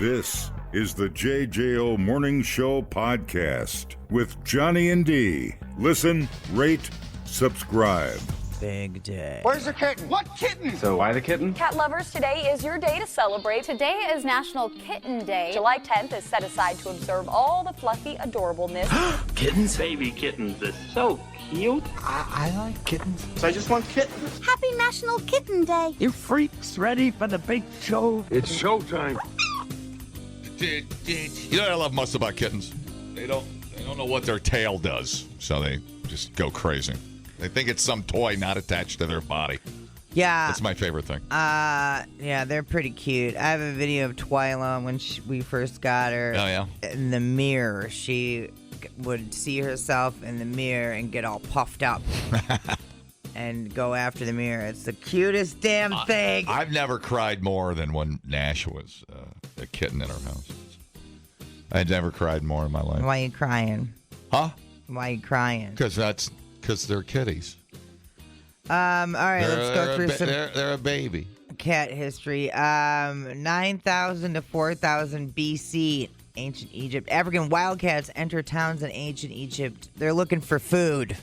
This is the JJO Morning Show podcast with Johnny and D. Listen, rate, subscribe. Big day. Where's the kitten? What kitten? So why the kitten? Cat lovers, today is your day to celebrate. Today is National Kitten Day. July 10th is set aside to observe all the fluffy adorableness. Kittens? Baby kittens, they're so cute. I like kittens. So I just want kittens. Happy National Kitten Day. You freaks ready for the big show? It's showtime. You know what I love most about kittens? They don't know what their tail does, so they just go crazy. They think it's some toy not attached to their body. Yeah. That's my favorite thing. Yeah, they're pretty cute. I have a video of Twyla when we first got her. Oh, yeah? In the mirror. She would see herself in the mirror and get all puffed up. And go after the mirror. It's the cutest damn thing. I've never cried more than when Nash was a kitten in our house. I'd never cried more in my life. Why are you crying? Huh? Why are you crying? Because they're kitties. All right, let's go through some They're a baby. cat history. 9,000 to 4,000 BC, ancient Egypt. African wildcats enter towns in ancient Egypt. They're looking for food.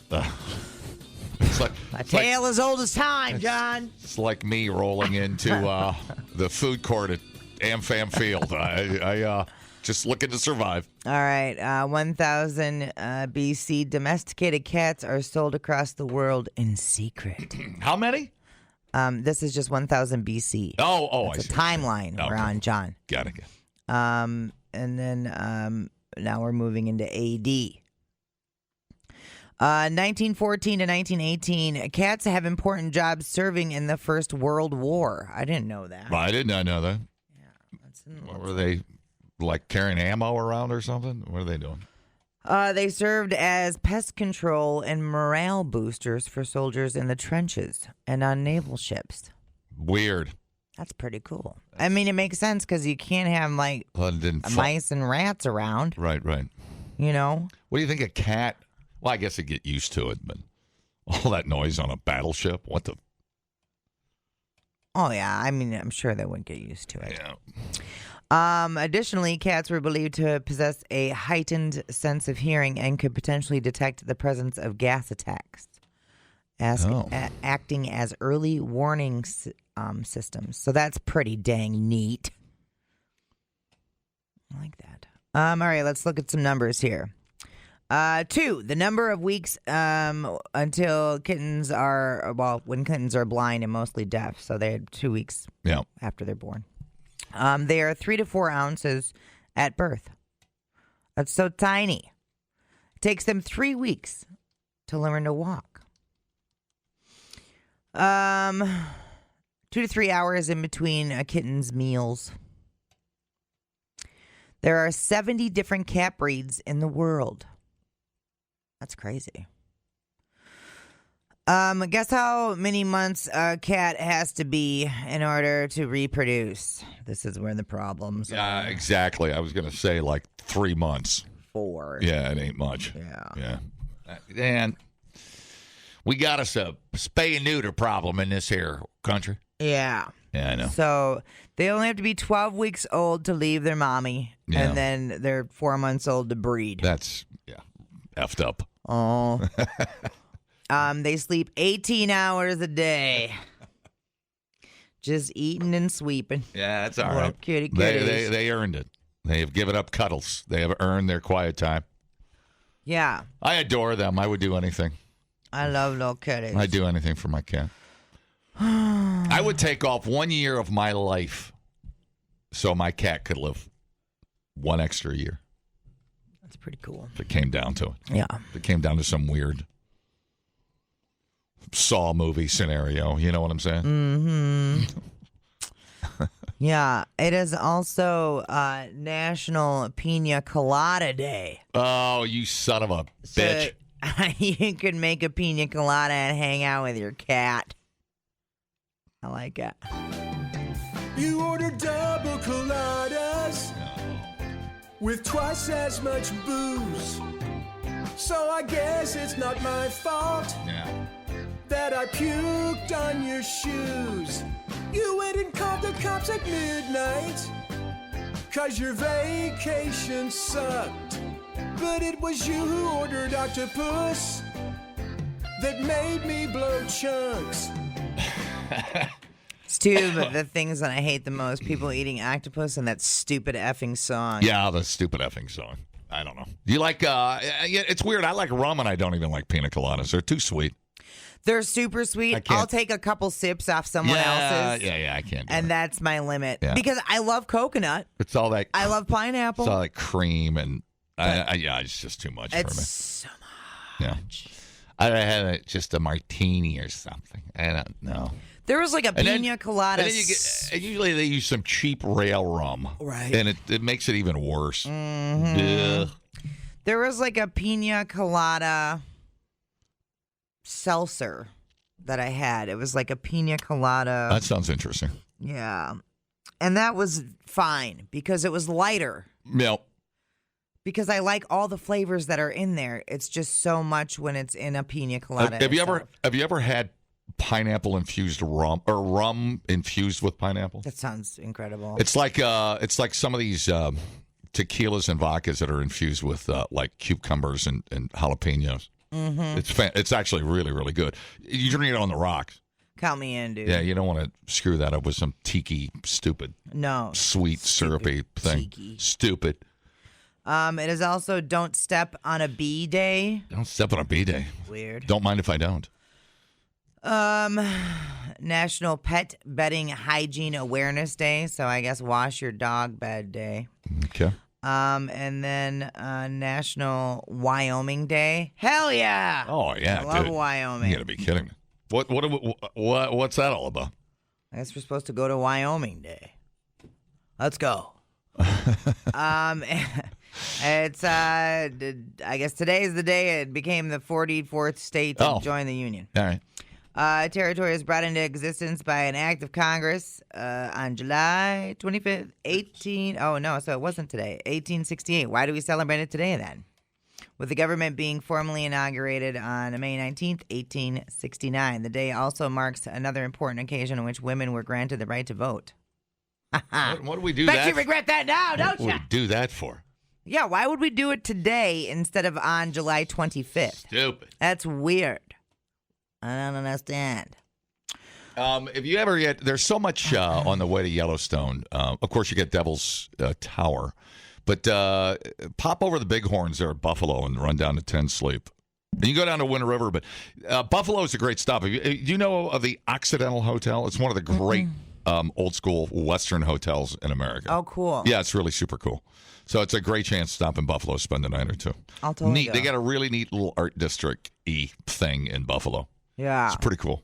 It's like A tale as old as time, John. It's like me rolling into the food court at AmFam Field. I just looking to survive. All right, 1,000 BC, domesticated cats are sold across the world in secret. How many? This is just 1,000 BC. Oh, it's I a see. timeline we're on, John. Got it. And then now we're moving into AD. 1914 to 1918, cats have important jobs serving in the First World War. I didn't know that. I did not know that. Yeah, What were they, like carrying ammo around or something? What are they doing? they served as pest control and morale boosters for soldiers in the trenches and on naval ships. Weird. That's pretty cool. I mean, it makes sense because you can't have like Well, it didn't mice and rats around. Right. You know? What do you think a cat? Well, I guess they get used to it, but all that noise on a battleship, what the? Oh yeah, I mean, I'm sure they wouldn't get used to it. Yeah. Additionally, cats were believed to possess a heightened sense of hearing and could potentially detect the presence of gas attacks, acting as early warning systems. So that's pretty dang neat. I like that. All right, let's look at some numbers here. 2, the number of weeks until kittens are, when kittens are blind and mostly deaf. So they had 2 weeks after they're born. They are 3 to 4 ounces at birth. That's so tiny. It takes them 3 weeks to learn to walk. 2 to 3 hours in between a kitten's meals. There are 70 different cat breeds in the world. That's crazy. Guess how many months a cat has to be in order to reproduce? This is where the problems are. Exactly. I was going to say like 3 months. 4. Yeah, it ain't much. Yeah. And we got us a spay and neuter problem in this here country. Yeah. Yeah, I know. So they only have to be 12 weeks old to leave their mommy, and then they're 4 months old to breed. That's, effed up. Oh. They sleep 18 hours a day. Just eating and sweeping. Yeah, that's all Little right. kitty kitties. They earned it. They have given up cuddles. They have earned their quiet time. Yeah. I adore them. I would do anything. I love little kitties. I'd do anything for my cat. I would take off 1 year of my life so my cat could live 1 extra year. That's pretty cool. If it came down to it. Yeah. If it came down to some weird Saw movie scenario. You know what I'm saying? Mm-hmm. Yeah. It is also National Pina Colada Day. Oh, you son of a bitch. So, you could make a pina colada and hang out with your cat. I like it. You order double coladas with twice as much booze. So I guess it's not my fault that I puked on your shoes. You went and called the cops at midnight, 'cause your vacation sucked. But it was you who ordered octopus that made me blow chunks. It's two of the things that I hate the most: people eating octopus and that stupid effing song. Yeah, the stupid effing song. I don't know. You like, it's weird. I like rum and I don't even like pina coladas. They're too sweet. They're super sweet. I'll take a couple sips off someone else's. Yeah, I can't do and it. that's my limit. Yeah. Because I love coconut. It's all that. I love pineapple. It's all like cream and, it's just too much for me. It's so much. Yeah. I had just a martini or something. I don't know. There was like a pina colada. And then usually they use some cheap rail rum. Right. And it makes it even worse. Mm-hmm. There was like a pina colada seltzer that I had. It was like a pina colada. That sounds interesting. Yeah. And that was fine because it was lighter. Yep. Because I like all the flavors that are in there. It's just so much when it's in a pina colada. Have you ever had pineapple infused rum or rum infused with pineapple? That sounds incredible. It's like some of these tequilas and vodkas that are infused with like cucumbers and jalapenos. Mm-hmm. It's actually really, really good. You drink it on the rocks. Count me in, dude. Yeah, you don't want to screw that up with some tiki stupid sweet syrupy thing. Tiki. Stupid. It is also Don't Step on a Bee Day. Don't step on a bee day. Weird. Don't mind if I don't. National Pet Bedding Hygiene Awareness Day. So I guess wash your dog bed day. Okay. And then National Wyoming Day. Hell yeah! Oh yeah, I love dude. Wyoming. You gotta be kidding me. What's that all about? I guess we're supposed to go to Wyoming Day. Let's go. It's I guess today is the day it became the 44th state to join the Union. All right. Territory was brought into existence by an act of Congress on July 25th, so it wasn't today, 1868. Why do we celebrate it today then? With the government being formally inaugurated on May 19th, 1869. The day also marks another important occasion in which women were granted the right to vote. What do we do Bet that you regret that now, don't you? What would we do that for? Yeah, why would we do it today instead of on July 25th? Stupid. That's weird. I don't understand. If you ever get, there's so much on the way to Yellowstone. Of course, you get Devil's Tower, but pop over the Bighorns there at Buffalo and run down to 10 Sleep. And you go down to Wind River, but Buffalo is a great stop. Do you know of the Occidental Hotel? It's one of the great old school Western hotels in America. Oh, cool. Yeah, it's really super cool. So it's a great chance to stop in Buffalo, spend a night or two. I'll totally neat. go. They got a really neat little art district-y thing in Buffalo. Yeah. It's pretty cool.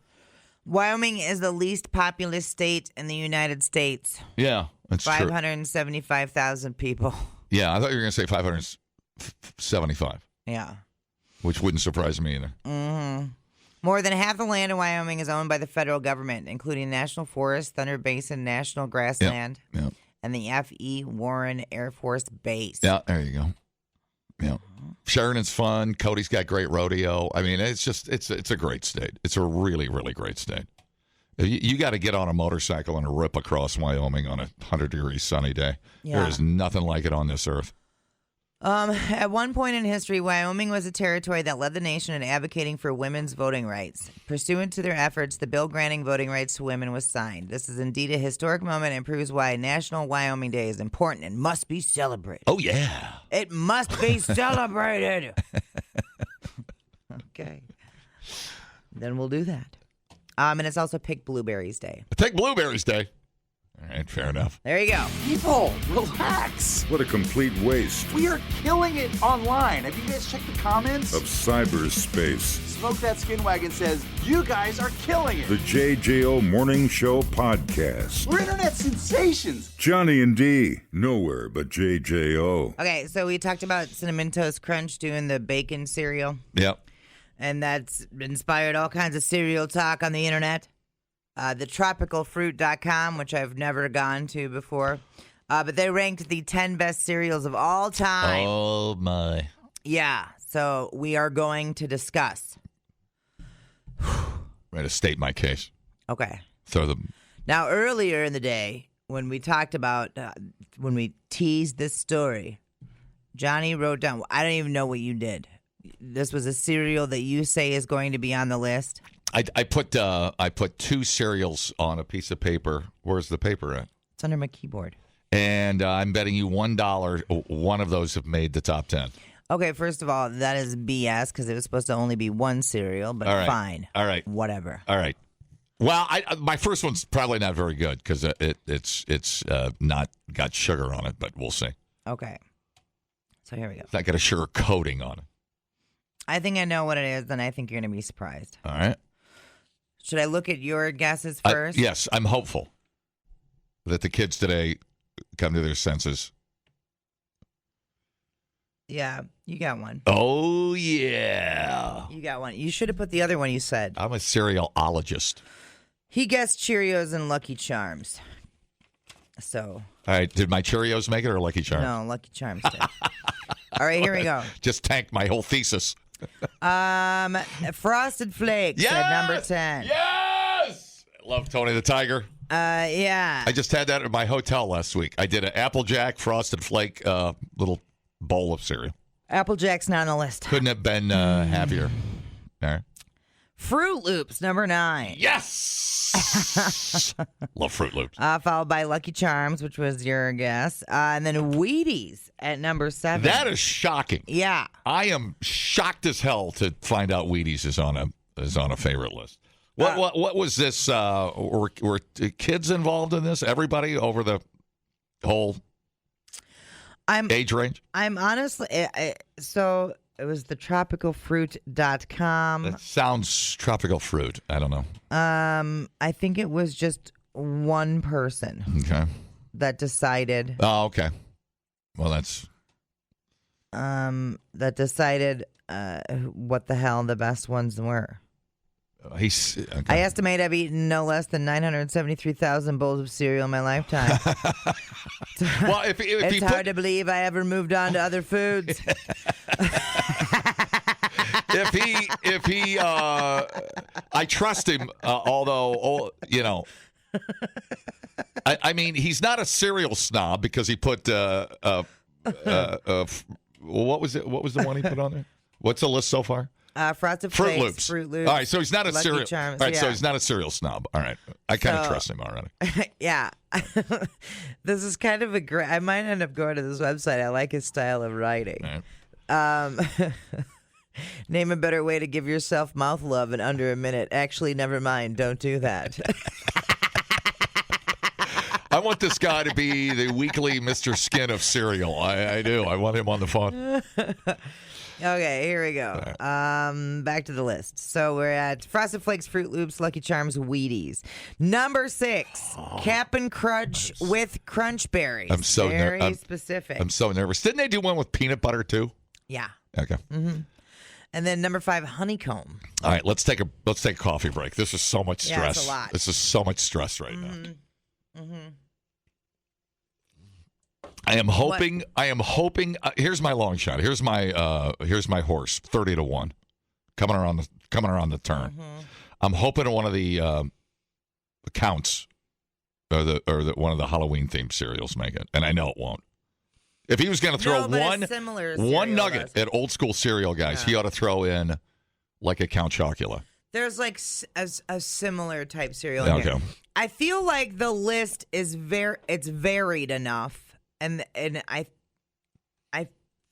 Wyoming is the least populous state in the United States. Yeah, that's true. 575,000 people. Yeah, I thought you were going to say 575. Yeah. Which wouldn't surprise me either. Mm-hmm. More than half the land in Wyoming is owned by the federal government, including National Forest, Thunder Basin National Grassland, and the F.E. Warren Air Force Base. Yeah, there you go. Yeah. Sheridan's fun. Cody's got great rodeo. I mean, it's a great state. It's a really, really great state. You got to get on a motorcycle and rip across Wyoming on a 100-degree sunny day. Yeah. There is nothing like it on this earth. At one point in history, Wyoming was a territory that led the nation in advocating for women's voting rights. Pursuant to their efforts, the bill granting voting rights to women was signed. This is indeed a historic moment and proves why National Wyoming Day is important and must be celebrated. Oh, yeah. It must be celebrated. Okay. Then we'll do that. And it's also Pick Blueberries Day. Pick Blueberries Day. All right, fair enough. There you go. People, relax. What a complete waste We are killing it online. Have you guys checked the comments? of cyberspace. Smoke That Skin Wagon says, you guys are killing it. The JJO Morning Show Podcast. We're internet sensations. Johnny and D, nowhere but JJO. Okay, so we talked about Cinnamon Toast Crunch doing the bacon cereal, Yep. and that's inspired all kinds of cereal talk on the internet. The tropicalfruit.com, which I've never gone to before, but they ranked the 10 best cereals of all time. Oh, my. Yeah, so we are going to discuss. Ready to state my case. Okay. Throw the... Now, earlier in the day, when we talked about, when we teased this story, Johnny wrote down, I don't even know what you did. This was a cereal that you say is going to be on the list. I put 2 cereals on a piece of paper. Where's the paper at? It's under my keyboard. And I'm betting you $1 one of those have made the top 10. Okay, first of all, that is BS because it was supposed to only be one cereal, but All right. fine. All right. Whatever. All right. Well, my first one's probably not very good because it's not got sugar on it, but we'll see. Okay. So here we go. It's not got a sugar coating on it. I think I know what it is, and I think you're going to be surprised. All right. Should I look at your guesses first? Yes, I'm hopeful that the kids today come to their senses. Yeah, you got one. Oh, yeah. You got one. You should have put the other one you said. I'm a cerealologist. He guessed Cheerios and Lucky Charms. So. All right. Did my Cheerios make it or Lucky Charms? No, Lucky Charms did. All right, here we go. Just tanked my whole thesis. Frosted Flakes at number 10. Yes! Love Tony the Tiger. Yeah. I just had that at my hotel last week. I did an Applejack Frosted Flake little bowl of cereal. Applejack's not on the list. Couldn't have been happier. All right. Fruit Loops, number 9. Yes! Love Fruit Loops. Followed by Lucky Charms, which was your guess. And then Wheaties at number 7. That is shocking. Yeah. I am shocked as hell to find out Wheaties is on a favorite list. What was this? Were kids involved in this? Everybody over the whole age range? I'm honestly, so it was the tropicalfruit.com. That sounds tropical fruit. I don't know. I think it was just one person that decided. Oh, okay. Well, that's. That decided what the hell the best ones were. Okay. I estimate I've eaten no less than 973,000 bowls of cereal in my lifetime. Well, if it's hard to believe I ever moved on to other foods. if he, I trust him. Although, I mean, he's not a cereal snob because he put what was it? What was the one he put on there? What's the list so far? Frosted Fruit Flakes, Loops. All right, so he's not a Lucky cereal. Charms, All right, so yeah. he's not a cereal snob. All right, I kind of trust him already. Yeah, this is kind of a great. I might end up going to this website. I like his style of writing. Right. Name a better way to give yourself mouth love in under a minute. Actually, never mind. Don't do that. I want this guy to be the weekly Mr. Skin of cereal. I do. I want him on the phone. Okay, here we go. Back to the list. So we're at Frosted Flakes, Fruit Loops, Lucky Charms, Wheaties. Number 6, Cap'n Crunch with Crunch Berries. I'm so very specific. I'm so nervous. Didn't they do one with peanut butter too? Yeah. Okay. Mm-hmm. And then number 5, Honeycomb. All right, let's take a coffee break. This is so much stress. Yeah, it's a lot. This is so much stress right now. Mm-hmm. I am hoping. Here's my long shot. Here's my horse. 30-1, coming around the turn. Mm-hmm. I'm hoping one of the accounts or one of the Halloween themed cereals make it, and I know it won't. If he was going to throw one nugget at old school cereal guys, he ought to throw in like a Count Chocula. There's like a similar type cereal. Okay. Here. I feel like the list is it's varied enough. And I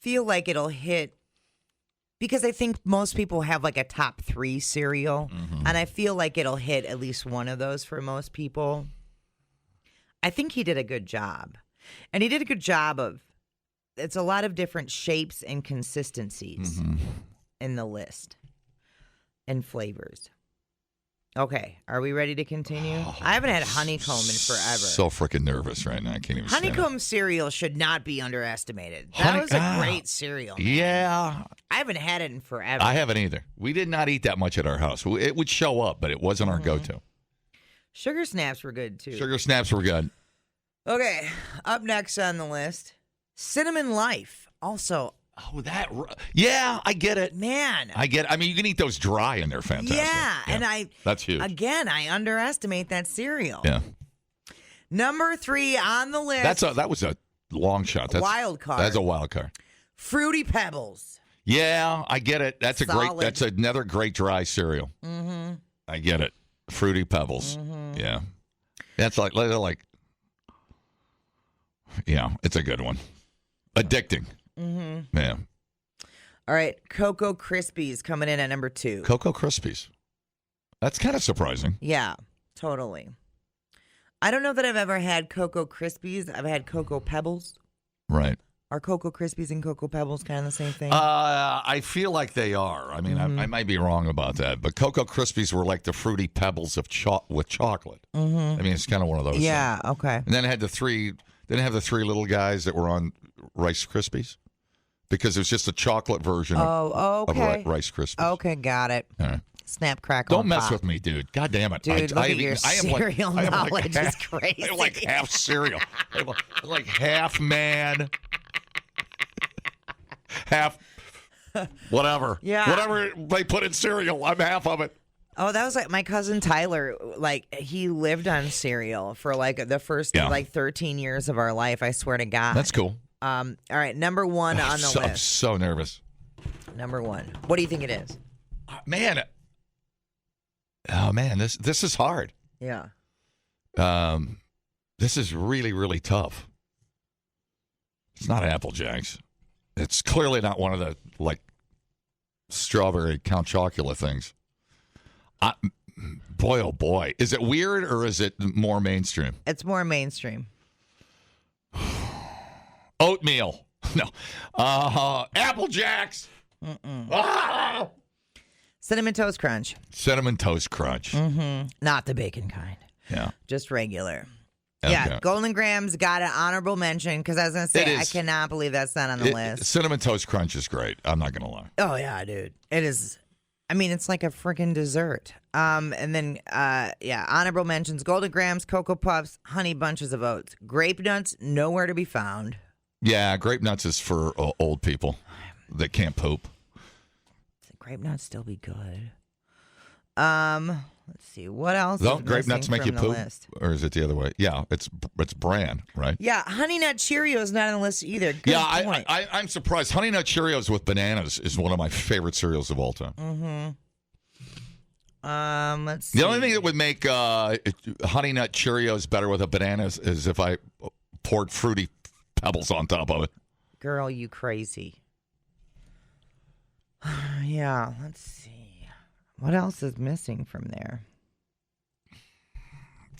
feel like it'll hit because I think most people have like a top 3 cereal, and I feel like it'll hit at least one of those for most people. I think he did a good job, and he did a good job of. It's a lot of different shapes and consistencies in the list and flavors. Okay, are we ready to continue? I haven't had honeycomb in forever. So freaking nervous right now. I can't even. Honeycomb cereal should not be underestimated. That was a great cereal. Man. Yeah. I haven't had it in forever. I haven't either. We did not eat that much at our house. It would show up, but it wasn't our go-to. Sugar Snaps were good, too. Sugar Snaps were good. Okay, up next on the list, Cinnamon Life. Also, yeah, I get it. Man. I get it. I mean, you can eat those dry and they're fantastic. Yeah, and that's huge. Again, I underestimate that cereal. Yeah. Number 3 on the list. That was a long shot. That's wild card. That's a wild card. Fruity Pebbles. Yeah, I get it. That's Solid. That's another great dry cereal. Mm-hmm. I get it. Fruity Pebbles. Mm-hmm. Yeah. That's like yeah, it's a good one. Addicting. Mm-hmm. Yeah. All right, Cocoa Krispies coming in at number 2. Cocoa Krispies. That's kind of surprising. Yeah, totally. I don't know that I've ever had Cocoa Krispies. I've had Cocoa Pebbles. Right. Are Cocoa Krispies and Cocoa Pebbles kind of the same thing? I feel like they are. I mean, I might be wrong about that, but Cocoa Krispies were like the Fruity Pebbles of with chocolate. Mm-hmm. I mean, it's kind of one of those. Yeah. things. Okay. And then it had the three. Then it have the 3 little guys that were on Rice Krispies, because it was just a chocolate version Oh, okay. of Rice Krispies. Okay, got it. All right. Snap, crackle, Don't mess pop. with me, dude. God damn it. Dude, look at your cereal knowledge is crazy. I'm like half cereal. I'm like half man, half whatever. Yeah. Whatever they put in cereal, I'm half of it. Oh, that was like my cousin Tyler. Like, he lived on cereal for like the first 13 years of our life. I swear to God. That's cool. All right, number 1 on the I'm list. so nervous. Number 1. What do you think it is? Man. Oh, man, this is hard. Yeah. This is really, really tough. It's not Apple Jacks. It's clearly not one of the, like, strawberry Count Chocula things. Boy, oh, boy. Is it weird or is it more mainstream? It's more mainstream. Oatmeal. No. Apple Jacks. Ah! Cinnamon Toast Crunch. Cinnamon Toast Crunch. Mm-hmm. Not the bacon kind. Yeah. Just regular. Okay. Yeah, Golden Grahams got an honorable mention because I was going to say, I cannot believe that's not on the list. Cinnamon Toast Crunch is great. I'm not going to lie. Oh, yeah, dude. It is. I mean, it's like a freaking dessert. And then, honorable mentions, Golden Grahams, Cocoa Puffs, Honey Bunches of Oats. Grape Nuts, nowhere to be found. Yeah, Grape Nuts is for old people that can't poop. Grape Nuts still be good. Let's see. What else? Don't is Grape Nuts missing make you from the poop? list? Or is it the other way? Yeah, it's bran, right? Yeah, Honey Nut Cheerios not on the list either. Good point. I'm surprised. Honey Nut Cheerios with bananas is one of my favorite cereals of all time. Mm-hmm. Let's see. The only thing that would make Honey Nut Cheerios better with a banana is if I poured Fruity Pebbles on top of it. Girl, you crazy. Yeah, let's see. What else is missing from there?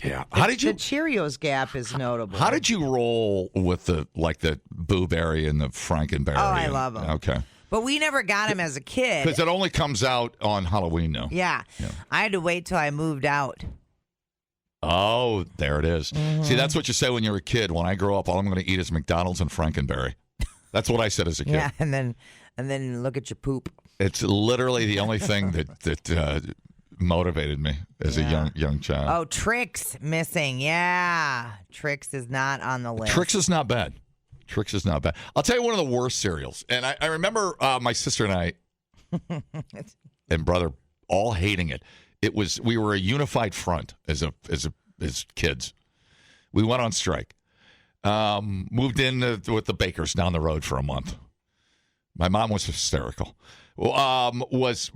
Yeah. How did you? The Cheerios gap is notable. How did you roll with the Boo Berry and the Frankenberry? Oh, I love them. Okay. But we never got them as a kid. Because it only comes out on Halloween now. Yeah. I had to wait till I moved out. Oh, there it is. Mm-hmm. See, that's what you say when you're a kid. When I grow up, all I'm going to eat is McDonald's and Frankenberry. That's what I said as a kid. Yeah, and then look at your poop. It's literally the only thing that motivated me as a young child. Oh, Trix missing. Yeah. Trix is not on the list. Trix is not bad. Trix is not bad. I'll tell you one of the worst cereals. And I remember my sister and I and brother all hating it. We were a unified front as kids. We went on strike. Moved in with the bakers down the road for a month. My mom was hysterical. Was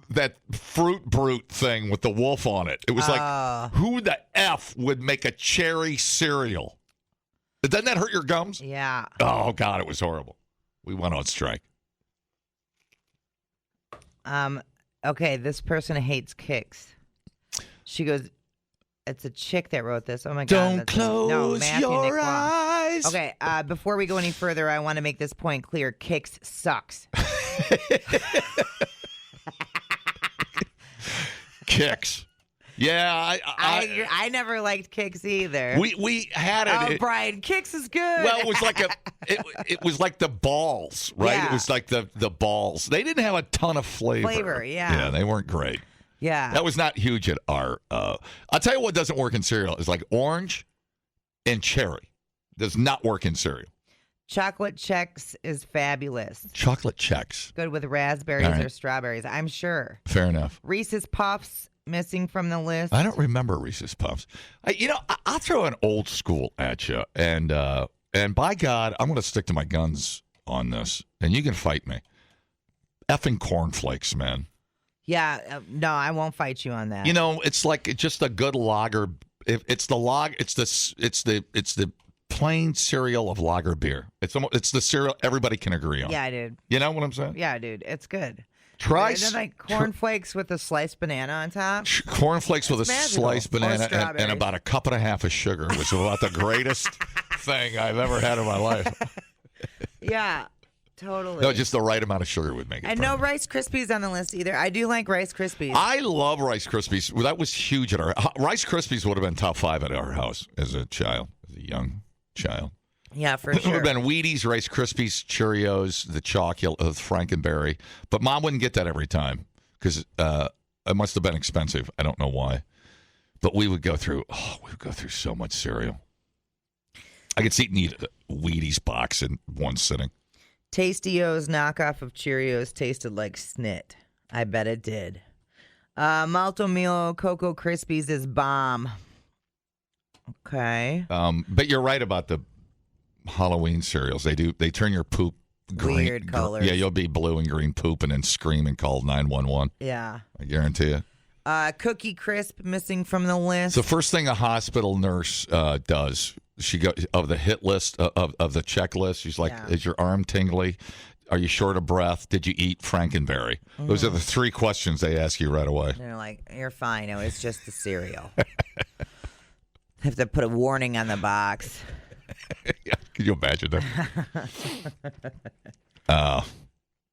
that Fruit Brute thing with the wolf on it? It was like, who the F would make a cherry cereal? Doesn't that hurt your gums? Yeah. Oh, God, it was horrible. We went on strike. Okay, this person hates Kix. She goes, it's a chick that wrote this. Oh, my God. Don't close your eyes. Okay, before we go any further, I want to make this point clear. Kix sucks. Kix. Yeah, I never liked Kix either. We had it. Oh, Brian, Kix is good. Well, it was like it was like the balls, right? Yeah. It was like the balls. They didn't have a ton of flavor. Yeah, they weren't great. Yeah, that was not huge at our. I'll tell you what doesn't work in cereal is like orange and cherry. Does not work in cereal. Chocolate Chex is fabulous. Chocolate Chex. Good with raspberries or strawberries, I'm sure. Fair enough. Reese's Puffs, missing from the list. I don't remember Reese's Puffs. I'll throw an old school at you, and by God, I'm going to stick to my guns on this, and you can fight me. Effing cornflakes, man. Yeah, no, I won't fight you on that. It's like just a good lager. It's the plain cereal of lager beer. It's the cereal everybody can agree on. Yeah, dude. You know what I'm saying? Yeah, dude. It's good. Try like cornflakes with a sliced banana on top. Cornflakes with a magical. sliced banana and about a cup and a half of sugar, which is about the greatest thing I've ever had in my life. Yeah, totally. No, just the right amount of sugar would make it. And no Rice Krispies on the list either. I do like Rice Krispies. I love Rice Krispies. That was huge at our Rice Krispies would have been top 5 at our house as a young child. Yeah, for It would sure. have been Wheaties, Rice Krispies, Cheerios, the chocolate, Frankenberry. But Mom wouldn't get that every time because it must have been expensive. I don't know why. But we would go through so much cereal. I could eat a Wheaties box in one sitting. Tasty-O's knockoff of Cheerios tasted like snit. I bet it did. Malto Meal Cocoa Krispies is bomb. Okay. But you're right about the Halloween cereals. They turn your poop green. Weird colors. Yeah, you'll be blue and green poop and then scream and call 911. Yeah. I guarantee you. Cookie Crisp missing from the list. So first thing a hospital nurse does, she goes of the hit list of the checklist. She's like, "Is your arm tingly? Are you short of breath? Did you eat Frankenberry?" Those are the 3 questions they ask you right away. They're like, "You're fine. No, it's just the cereal." Have to put a warning on the box. Yeah, can you imagine that? All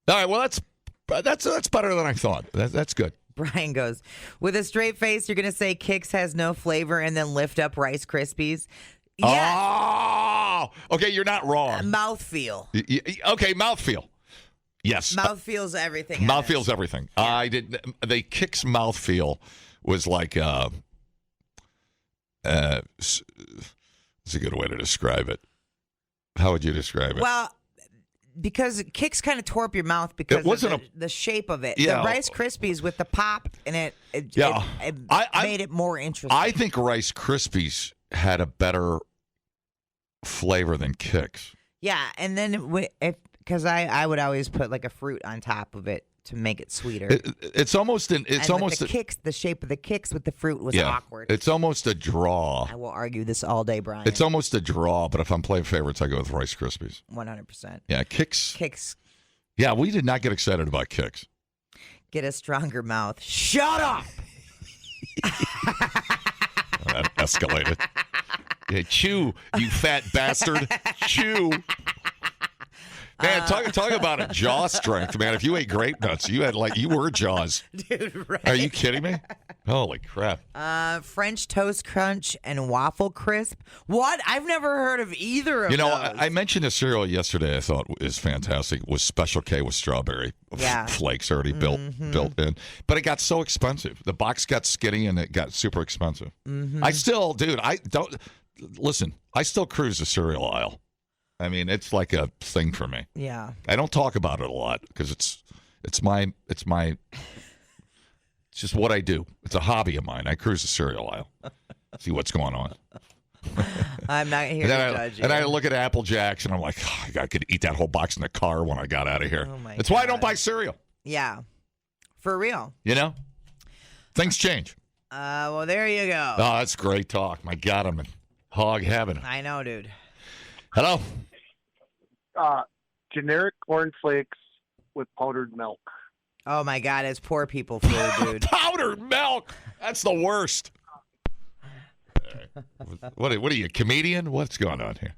right, well that's better than I thought. That's good. Brian goes, with a straight face, you're going to say Kix has no flavor and then lift up Rice Krispies. Yeah. Oh, okay, you're not wrong. Mouthfeel. Okay, mouthfeel. Yes. Mouthfeel's everything. Mouthfeel's everything. Yeah. The Kix mouthfeel was like, it's a good way to describe it. How would you describe it? Well, because Kix kind of tore up your mouth because of the shape of it. Yeah. The Rice Krispies with the pop and it made it more interesting. I think Rice Krispies had a better flavor than Kix. Yeah, and then because I would always put like a fruit on top of it to make it sweeter. It's almost the Kix, the shape of the Kix with the fruit was awkward. It's almost a draw. I will argue this all day, Brian. It's almost a draw, but if I'm playing favorites, I go with Rice Krispies. 100%. Yeah, Kix. Kix. Yeah, we did not get excited about Kix. Get a stronger mouth. Shut up. That escalated. Yeah, chew, you fat bastard. Chew. Man, talk about a jaw strength, man. If you ate grape nuts, you were Jaws. Dude, right? Are you kidding me? Holy crap. French Toast Crunch and Waffle Crisp. What? I've never heard of either of those. I mentioned a cereal yesterday I thought is fantastic. It was Special K with strawberry flakes already built in. But it got so expensive. The box got skinny and it got super expensive. Mm-hmm. I still cruise the cereal aisle. I mean, it's like a thing for me. Yeah. I don't talk about it a lot because it's just what I do. It's a hobby of mine. I cruise the cereal aisle, see what's going on. I'm not here to judge you. And I look at Apple Jacks and I'm like, I could eat that whole box in the car when I got out of here. That's why I don't buy cereal. Yeah. For real. You know? Things change. Well, there you go. Oh, that's great talk. My God, I'm in hog heaven. I know, dude. Hello? Generic cornflakes with powdered milk. Oh, my God. It's poor people food, dude. Powdered milk. That's the worst. What are you, a comedian? What's going on here?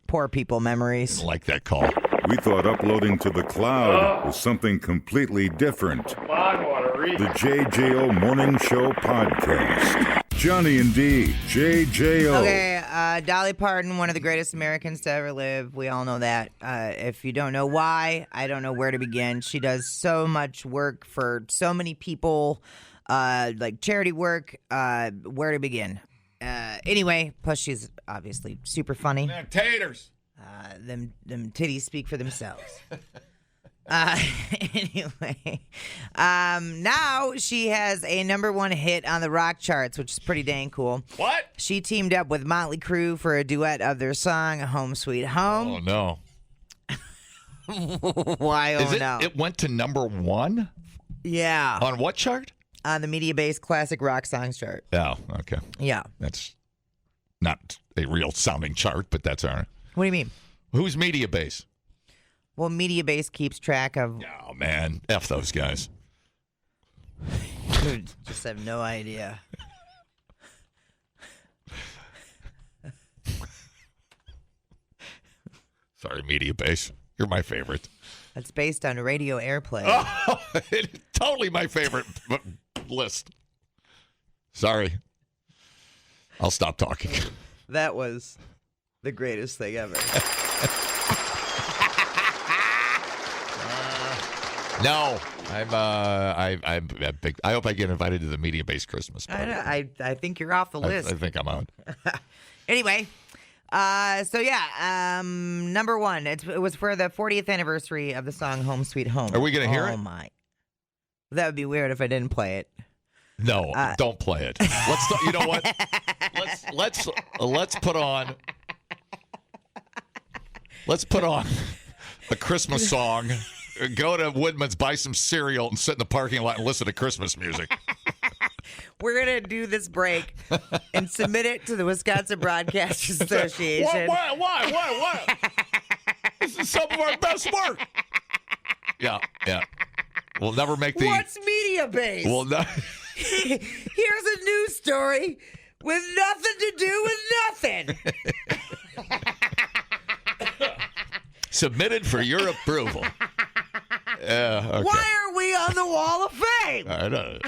Poor people memories. Didn't like that call. We thought uploading to the cloud was something completely different. The JJO Morning Show Podcast. Johnny and D, JJO. Okay, Dolly Parton, one of the greatest Americans to ever live. We all know that. If you don't know why, I don't know where to begin. She does so much work for so many people, like charity work. Where to begin? Anyway, plus she's obviously super funny. Man, taters. Them titties speak for themselves. Anyway, now she has a #1 hit on the rock charts, which is pretty dang cool. What? She teamed up with Motley Crue for a duet of their song "Home Sweet Home." Oh no! Why? Oh no! It went to #1. Yeah. On what chart? On the media-based classic rock songs chart. Oh, okay. Yeah. That's not a real sounding chart, but that's all right. What do you mean? Who's media base? Well, media-based keeps track of. Oh man, F those guys. Dude, just have no idea. Sorry, media base. You're my favorite. That's based on radio airplay. Oh, totally my favorite list. Sorry. I'll stop talking. That was the greatest thing ever. No, I'm big. I hope I get invited to the media-based Christmas party. I think you're off the list. I think I'm out. Anyway, so yeah, #1. It was for the 40th anniversary of the song "Home Sweet Home." Are we gonna hear it? Oh my, that would be weird if I didn't play it. No, don't play it. You know what? Let's put on. Let's put on a Christmas song. Go to Woodman's, buy some cereal, and sit in the parking lot and listen to Christmas music. We're going to do this break and submit it to the Wisconsin Broadcasters Association. Why? This is some of our best work. Yeah. We'll never make the... What's media based? Well, no... Here's a news story with nothing to do with nothing. Submitted for your approval. Okay. Why are we on the Wall of Fame? I know.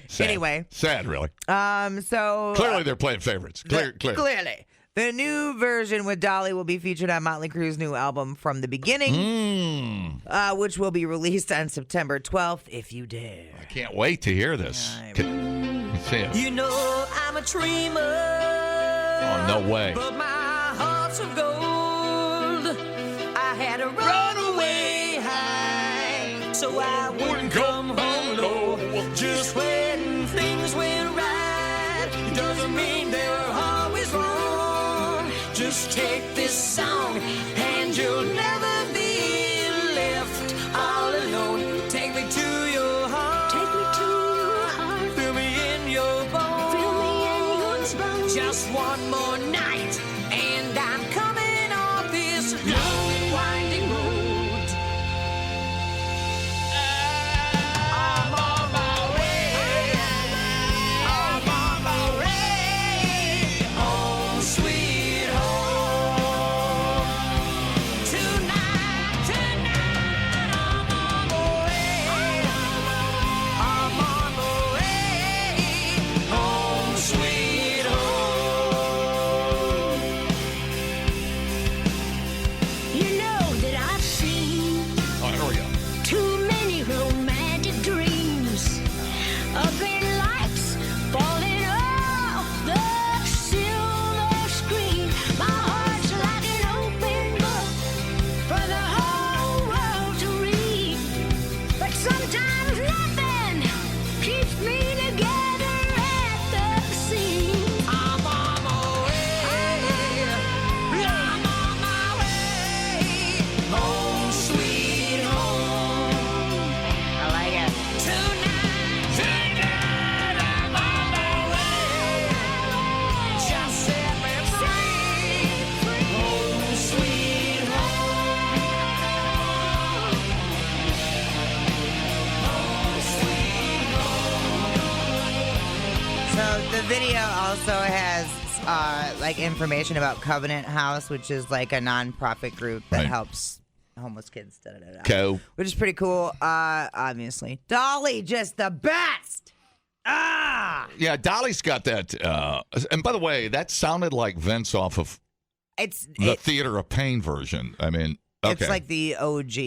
Sad. Anyway. Sad, really. So clearly they're playing favorites. Clearly. The new version with Dolly will be featured on Motley Crue's new album From the Beginning, which will be released on September 12th, if you dare. I can't wait to hear this. You know I'm a dreamer. Oh, no way. But my heart's of gold. I had to run away high, so I wouldn't come home low. Just when things went right, it doesn't mean they were always wrong. Just take this song, and you'll never be left all alone. Take me to your heart. Take me to your heart. Fill me in your bones. Fill me in your bones. Just one more night, and I'm coming off this long and winding road. I'm on my way. I'm on my way. Home, sweet home. Tonight, I'm on my way. I'm on my way. Home, sweet home. You know that I've seen Oh, here we go. too many romantic dreams of green lights falling off the silver screen. My heart's like an open book for the whole world to read. But sometimes nothing keeps me together at the seams. I'm on my way. I'm on my way. Home, sweet home. I like it. Tonight, I'm on my way. Just set me free. Home, sweet home. Home, sweet home. So the video also has like information about Covenant House, which is like a nonprofit group that Right. helps homeless kids. Cool. Which is pretty cool. Obviously, Dolly, just the best. Yeah, Dolly's got that. And by the way, that sounded like Vince off of It's the Theater of Pain version. I mean, okay. It's like the OG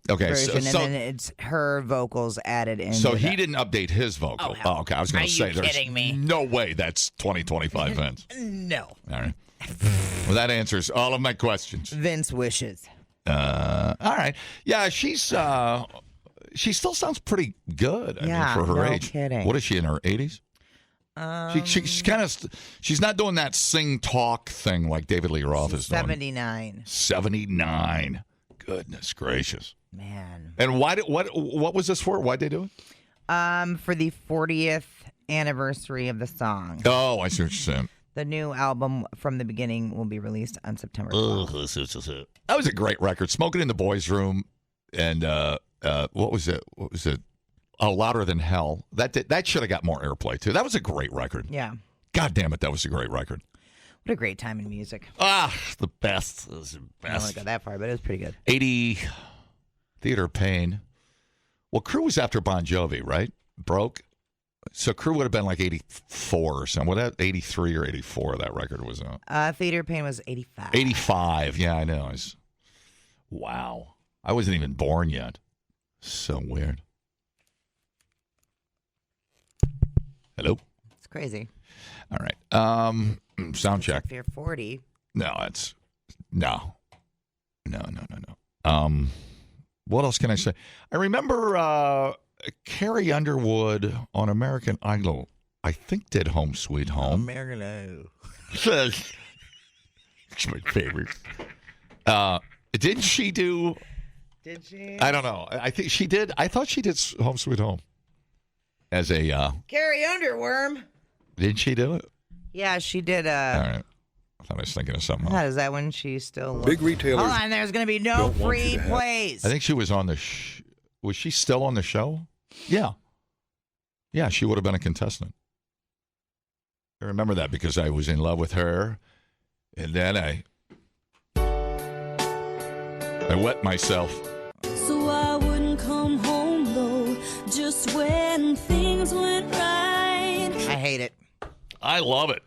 Okay, version, so- and then it's her vocals added in. So he didn't update his vocal. Oh, hell. Okay. I was going Are to you say, there's kidding me? no way that's 2025 Vince. No. All right. Well, that answers all of my questions. Vince wishes. All right. Yeah, she still sounds pretty good. I mean, for her age. Kidding. What is she in her 80s? She's kind of she's not doing that sing talk thing like David Lee Roth is doing. 79. 79. Goodness gracious. Man. And what was this for? Why'd they do it? For the 40th anniversary of the song. Oh, I see what you're saying. The new album From the Beginning will be released on September 12th. That was a great record. Smoking in the Boys' Room and what was it? Oh, Louder Than Hell. That should have got more airplay too. That was a great record. Yeah. God damn it, that was a great record. What a great time in music. The best. It was the I don't want best. to go that far, but it was pretty good. 80 Theater of Pain. Well, Crew was after Bon Jovi, right? Broke. So Crew would have been like 84 or something. Well, that 83 or 84 that record was out. Theater of Pain was 85. 85. Yeah, I know. Wow. I wasn't even born yet. So weird. Hello? It's crazy. All right. Sound check. If you're 40. No. What else can I say? I remember Carrie Underwood on American Idol, I think did Home Sweet Home. American Idol. It's my favorite. Didn't she do? Did she? I don't know. I think she did. I thought she did Home Sweet Home as a. Carrie Underworm. Didn't she do it? Yeah, she did. All right. I thought I was thinking of something else. Is that when she still? Big retailers. Hold on, there's going to be no free plays. I think she was on the. Was she still on the show? Yeah. Yeah, she would have been a contestant. I remember that because I was in love with her, and then I wet myself. So I wouldn't come home low just when things went right. I hate it. I love it.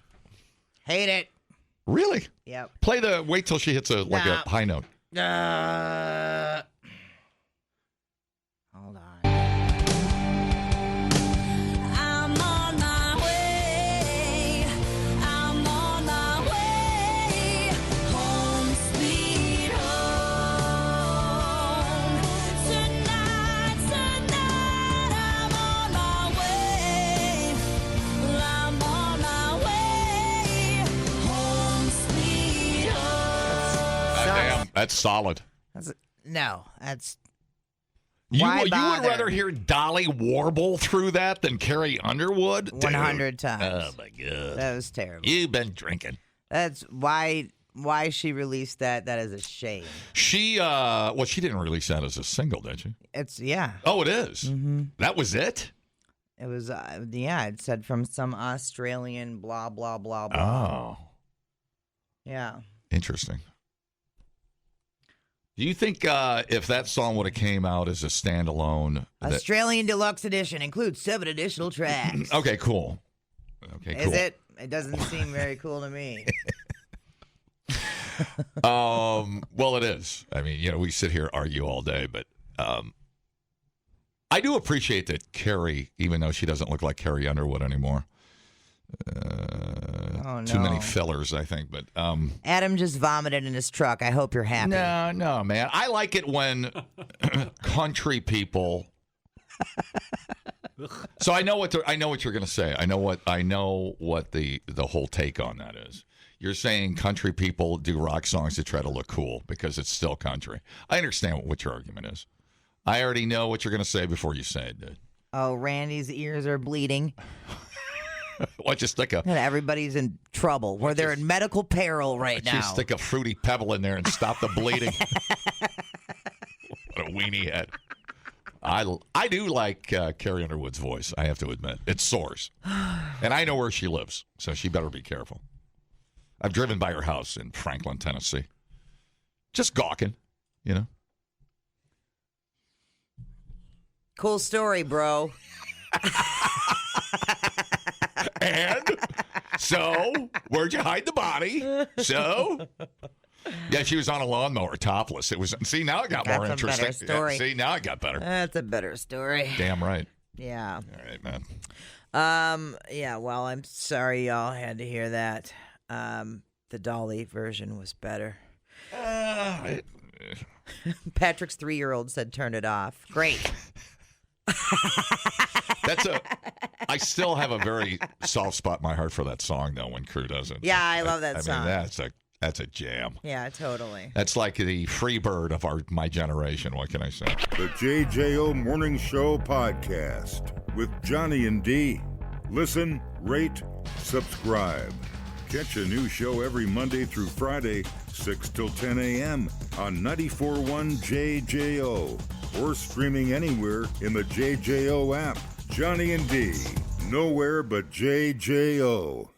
Hate it. Really? Yep. Wait till she hits a high note. Hold on. I'm on my way. I'm on my way. Home sweet home. Tonight, I'm on my way. I'm on my way. Home sweet home. Damn, that's solid. That's You Why would bother? rather hear Dolly warble through that than Carrie Underwood? 100 times. Oh, my God. That was terrible. You've been drinking. That's why she released that. That is a shame. She, she didn't release that as a single, did she? Yeah. Oh, it is? Mm-hmm. That was it? It was, it said from some Australian blah, blah, blah, blah. Oh. Yeah. Interesting. Do you think if that song would have came out as a standalone... Australian Deluxe Edition includes 7 additional tracks. Okay, cool. Okay, cool. Is it? It doesn't seem very cool to me. Well, it is. I mean, we sit here argue all day, but I do appreciate that Carrie, even though she doesn't look like Carrie Underwood anymore. Too many fillers, I think. But Adam just vomited in his truck. I hope you're happy. No, man. I like it when country people. So I know what you're going to say. I know what the whole take on that is. You're saying country people do rock songs to try to look cool because it's still country. I understand what your argument is. I already know what you're going to say before you say it, dude. Oh, Randy's ears are bleeding. Why don't you stick a... And everybody's in trouble. Where they're in medical peril right now. You stick a Fruity Pebble in there and stop the bleeding. What a weenie head. I do like Carrie Underwood's voice, I have to admit. It soars. And I know where she lives, so she better be careful. I've driven by her house in Franklin, Tennessee. Just gawking, Cool story, bro. And so, where'd you hide the body? So, yeah, she was on a lawnmower, topless. It was. See, now it got more interesting. Better story. Yeah, see, now it got better. That's a better story. Damn right. Yeah. All right, man. Yeah. Well, I'm sorry y'all had to hear that. The Dolly version was better. Patrick's 3-year-old said turn it off. Great. I still have a very soft spot in my heart for that song, though, when Crew does it. Yeah, I love that song. I mean, that's a jam. Yeah, totally. That's like the free bird of my generation. What can I say? The JJO Morning Show podcast with Johnny and D. Listen, rate, subscribe. Catch a new show every Monday through Friday, 6 till 10 a.m. on 94.1 JJO or streaming anywhere in the JJO app. Johnny and D, nowhere but JJO.